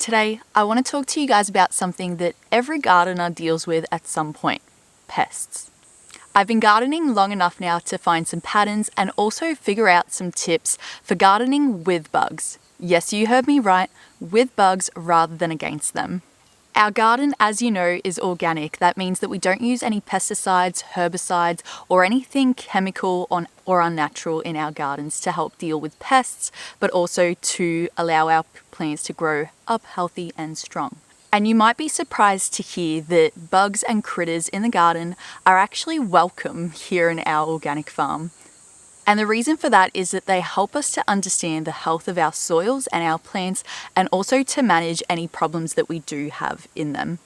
today I want to talk to you guys about something that every gardener deals with at some point: pests. I've been gardening long enough now to find some patterns and also figure out some tips for gardening with bugs. Yes, you heard me right, with bugs rather than against them. Our garden, as you know, is organic. That means that we don't use any pesticides, herbicides, or anything chemical or unnatural in our gardens to help deal with pests, but also to allow our plants to grow up healthy and strong. And you might be surprised to hear that bugs and critters in the garden are actually welcome here in our organic farm. And the reason for that is that they help us to understand the health of our soils and our plants, and also to manage any problems that we do have in them.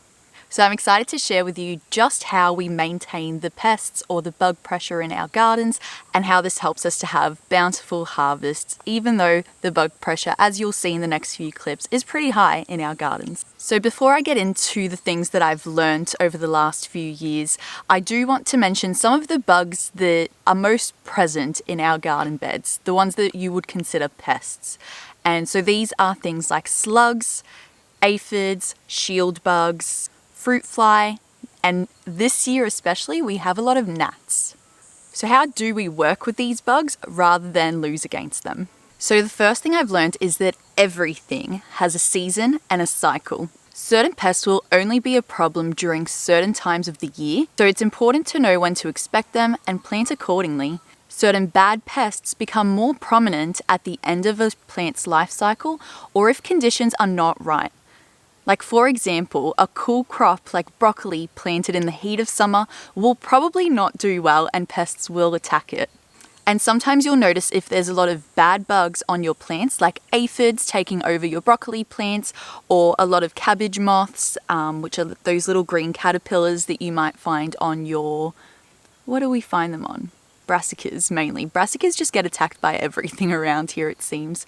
So I'm excited to share with you just how we maintain the pests or the bug pressure in our gardens, and how this helps us to have bountiful harvests, even though the bug pressure, as you'll see in the next few clips, is pretty high in our gardens. So before I get into the things that I've learned over the last few years, I do want to mention some of the bugs that are most present in our garden beds, the ones that you would consider pests. And so these are things like slugs, aphids, shield bugs, fruit fly, and this year especially we have a lot of gnats. So how do we work with these bugs rather than lose against them? So the first thing I've learned is that everything has a season and a cycle. Certain pests will only be a problem during certain times of the year, so it's important to know when to expect them and plant accordingly. Certain bad pests become more prominent at the end of a plant's life cycle, or if conditions are not right. Like, for example, a cool crop like broccoli planted in the heat of summer will probably not do well and pests will attack it. And sometimes you'll notice if there's a lot of bad bugs on your plants, like aphids taking over your broccoli plants, or a lot of cabbage moths, which are those little green caterpillars that you might find on your... what do we find them on? Brassicas, mainly. Brassicas just get attacked by everything around here, it seems.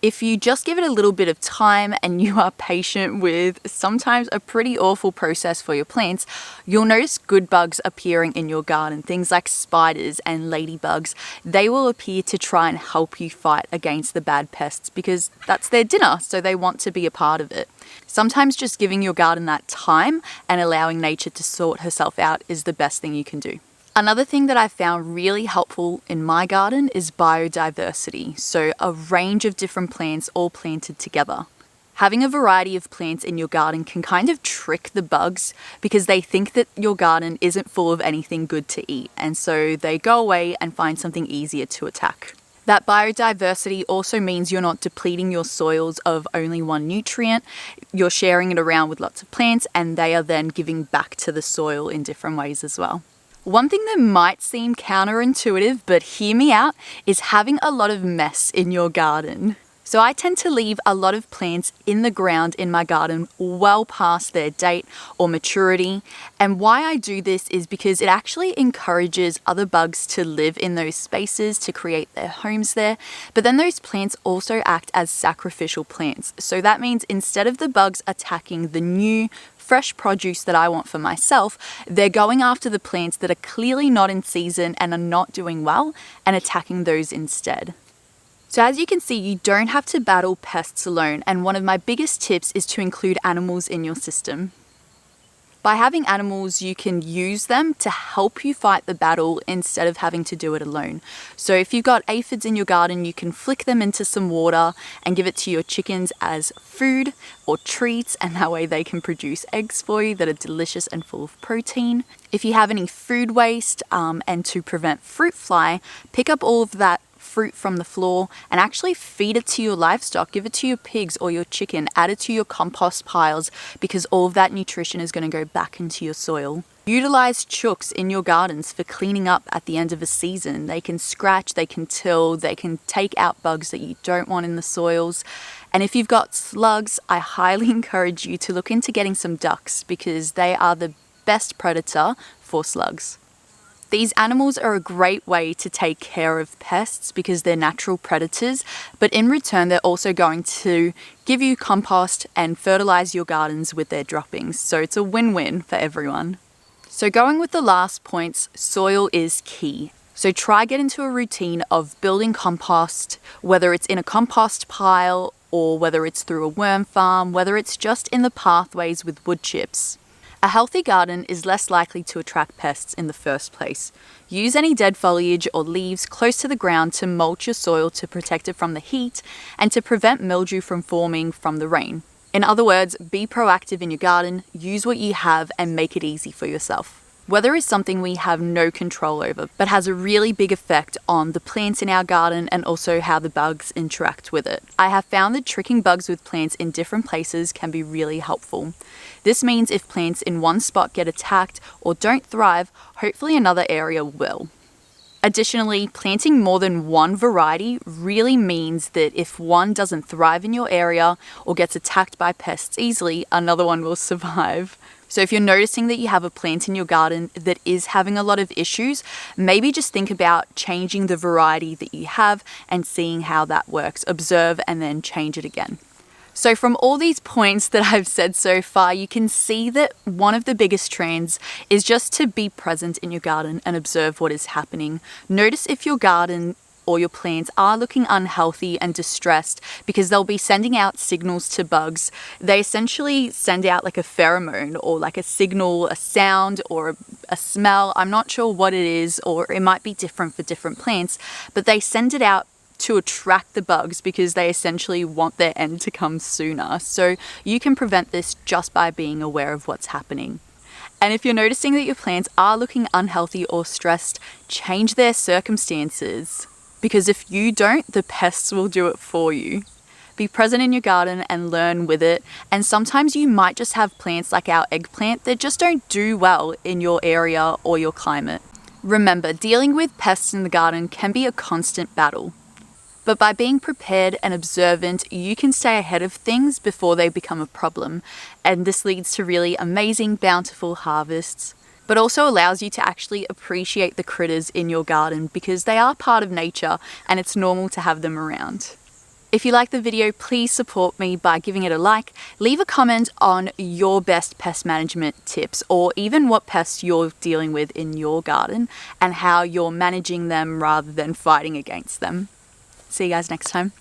If you just give it a little bit of time and you are patient with sometimes a pretty awful process for your plants, you'll notice good bugs appearing in your garden. Things like spiders and ladybugs. They will appear to try and help you fight against the bad pests because that's their dinner, so they want to be a part of it. Sometimes just giving your garden that time and allowing nature to sort herself out is the best thing you can do. Another thing that I found really helpful in my garden is biodiversity, so a range of different plants all planted together. Having a variety of plants in your garden can kind of trick the bugs because they think that your garden isn't full of anything good to eat, and so they go away and find something easier to attack. That biodiversity also means you're not depleting your soils of only one nutrient, you're sharing it around with lots of plants, and they are then giving back to the soil in different ways as well. One thing that might seem counterintuitive, but hear me out, is having a lot of mess in your garden. So I tend to leave a lot of plants in the ground in my garden well past their date or maturity. And why I do this is because it actually encourages other bugs to live in those spaces, to create their homes there. But then those plants also act as sacrificial plants. So that means instead of the bugs attacking the new, fresh produce that I want for myself, they're going after the plants that are clearly not in season and are not doing well and attacking those instead. So as you can see, you don't have to battle pests alone, and one of my biggest tips is to include animals in your system. By having animals, you can use them to help you fight the battle instead of having to do it alone. So if you've got aphids in your garden, you can flick them into some water and give it to your chickens as food or treats, and that way they can produce eggs for you that are delicious and full of protein. If you have any food waste and to prevent fruit fly, pick up all of that fruit from the floor and actually feed it to your livestock. Give it to your pigs or your chicken. Add it to your compost piles because all of that nutrition is going to go back into your soil. Utilize chooks in your gardens for cleaning up at the end of a season. They can scratch, they can till, they can take out bugs that you don't want in the soils. And if you've got slugs, I highly encourage you to look into getting some ducks because they are the best predator for slugs. These animals are a great way to take care of pests because they're natural predators, but in return they're also going to give you compost and fertilize your gardens with their droppings, so it's a win-win for everyone. So going with the last points, soil is key. So try get into a routine of building compost, whether it's in a compost pile or whether it's through a worm farm, whether it's just in the pathways with wood chips. A healthy garden is less likely to attract pests in the first place. Use any dead foliage or leaves close to the ground to mulch your soil to protect it from the heat and to prevent mildew from forming from the rain. In other words, be proactive in your garden, use what you have and make it easy for yourself. Weather is something we have no control over, but has a really big effect on the plants in our garden and also how the bugs interact with it. I have found that tricking bugs with plants in different places can be really helpful. This means if plants in one spot get attacked or don't thrive, hopefully another area will. Additionally, planting more than one variety really means that if one doesn't thrive in your area or gets attacked by pests easily, another one will survive. So if you're noticing that you have a plant in your garden that is having a lot of issues, maybe just think about changing the variety that you have and seeing how that works. Observe and then change it again. So from all these points that I've said so far, you can see that one of the biggest trends is just to be present in your garden and observe what is happening. Notice if your garden or your plants are looking unhealthy and distressed because they'll be sending out signals to bugs. They essentially send out like a pheromone or like a signal, a sound or a smell. I'm not sure what it is, or it might be different for different plants, but they send it out to attract the bugs because they essentially want their end to come sooner. So you can prevent this just by being aware of what's happening. And if you're noticing that your plants are looking unhealthy or stressed, change their circumstances. Because if you don't, the pests will do it for you. Be present in your garden and learn with it. And sometimes you might just have plants like our eggplant that just don't do well in your area or your climate. Remember, dealing with pests in the garden can be a constant battle. But by being prepared and observant, you can stay ahead of things before they become a problem. And this leads to really amazing, bountiful harvests, but also allows you to actually appreciate the critters in your garden because they are part of nature and it's normal to have them around. If you like the video, please support me by giving it a like. Leave a comment on your best pest management tips or even what pests you're dealing with in your garden and how you're managing them rather than fighting against them. See you guys next time.